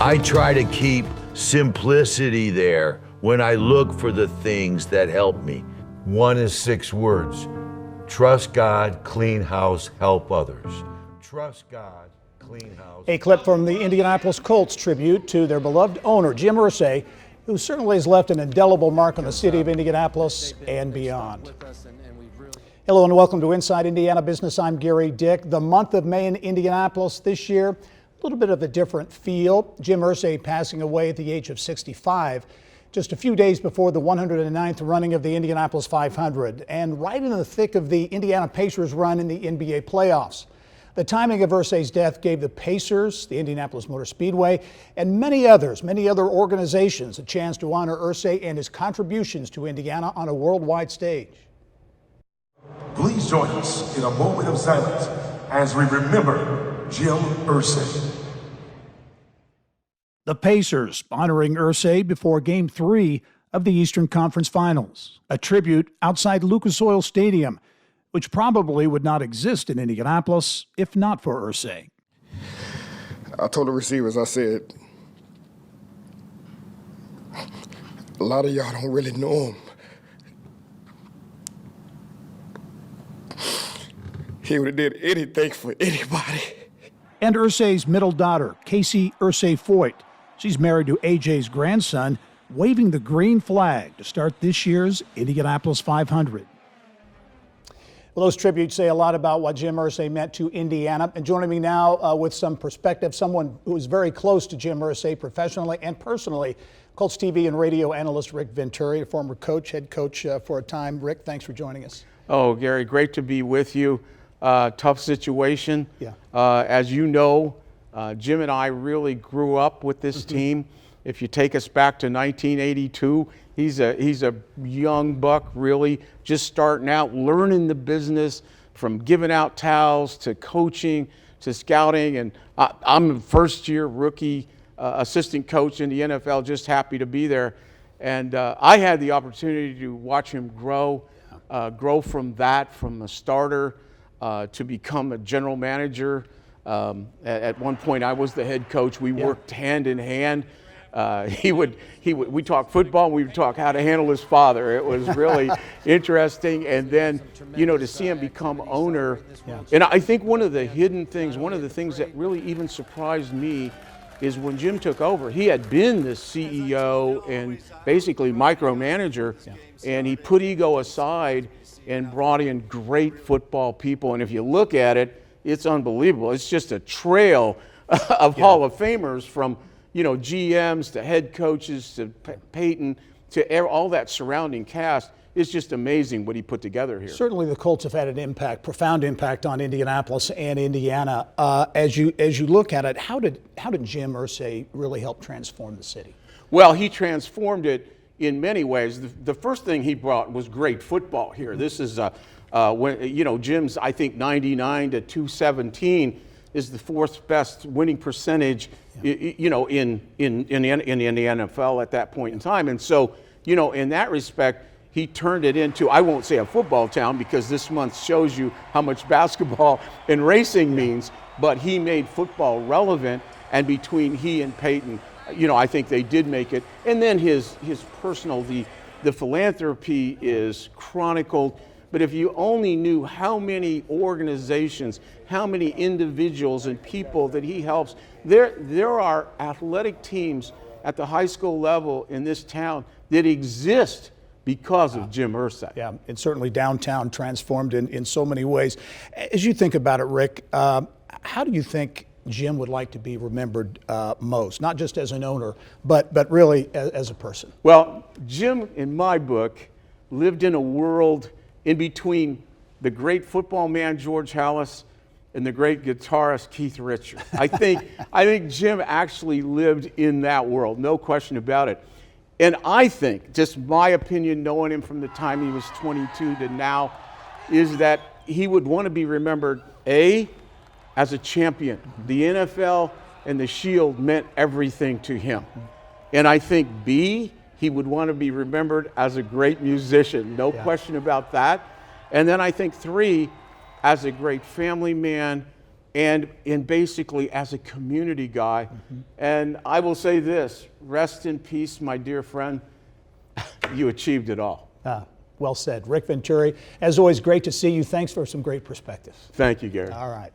I try to keep simplicity there when I look for the things that help me. One is 6 words. Trust God, clean house, help others. Trust God, clean house. A clip from the Indianapolis Colts tribute to their beloved owner, Jim Irsay, who certainly has left an indelible mark on the city of Indianapolis and beyond. Hello and welcome to Inside Indiana Business. I'm Gerry Dick. The month of May in Indianapolis this year, a little bit of a different feel. Jim Irsay passing away at the age of 65, just a few days before the 109th running of the Indianapolis 500, and right in the thick of the Indiana Pacers run in the NBA playoffs. The timing of Irsay's death gave the Pacers, the Indianapolis Motor Speedway, and many other organizations a chance to honor Irsay and his contributions to Indiana on a worldwide stage. Please join us in a moment of silence as we remember Jim Irsay. The Pacers honoring Irsay before Game 3 of the Eastern Conference Finals, a tribute outside Lucas Oil Stadium, which probably would not exist in Indianapolis if not for Irsay. I told the receivers, I said, a lot of y'all don't really know him. He would have did anything for anybody. And Irsay's middle daughter, Casey Irsay Foyt. She's married to AJ's grandson, waving the green flag to start this year's Indianapolis 500. Well, those tributes say a lot about what Jim Irsay meant to Indiana. And joining me now with some perspective, someone who is very close to Jim Irsay professionally and personally, Colts TV and radio analyst Rick Venturi, a former coach, head coach for a time. Rick, thanks for joining us. Oh, Gary, great to be with you. Tough situation. Yeah. As you know, Jim and I really grew up with this team. If you take us back to 1982, he's a young buck, really just starting out, learning the business, from giving out towels to coaching to scouting. And I'm a first-year rookie assistant coach in the NFL, just happy to be there. And I had the opportunity to watch him grow from that, from a starter to become a general manager. At one point, I was the head coach. We worked hand in hand. We talked football, and we would talk how to handle his father. It was really interesting. And then, to see him become owner. And I think one of the hidden things, one of the things that really even surprised me is when Jim took over, he had been the CEO and basically micromanager, and he put ego aside and brought in great football people. And if you look at it, it's unbelievable. It's just a trail of Hall of Famers, from GMs to head coaches to Peyton to all that surrounding cast. It's just amazing what he put together here. Certainly the Colts have had an impact, profound impact on Indianapolis and Indiana. As you look at it, how did Jim Irsay really help transform the city? Well, he transformed it in many ways. The first thing he brought was great football here. This is when Jim's, I think, 99 to 217 is the fourth best winning percentage, in the NFL at that point in time. And so, in that respect, he turned it into, I won't say a football town because this month shows you how much basketball and racing means, but he made football relevant. And between he and Peyton, I think they did make it. And then his personal, the philanthropy is chronicled. But if you only knew how many organizations, how many individuals and people that he helps, there are athletic teams at the high school level in this town that exist because of Jim Irsay. Yeah, and certainly downtown transformed in so many ways. As you think about it, Rick, how do you think Jim would like to be remembered most, not just as an owner, but really as a person? Well, Jim, in my book, lived in a world in between the great football man George Halas and the great guitarist Keith Richards. I think Jim actually lived in that world, no question about it. And I think, just my opinion, knowing him from the time he was 22 to now, is that he would want to be remembered, A, as a champion. The NFL and the Shield meant everything to him. And I think, B, he would want to be remembered as a great musician, no question about that. And then I think, 3, as a great family man, and basically as a community guy. And I will say this, rest in peace, my dear friend. You achieved it all. Well said. Rick Venturi, as always, great to see you. Thanks for some great perspectives. Thank you, Gerry. All right.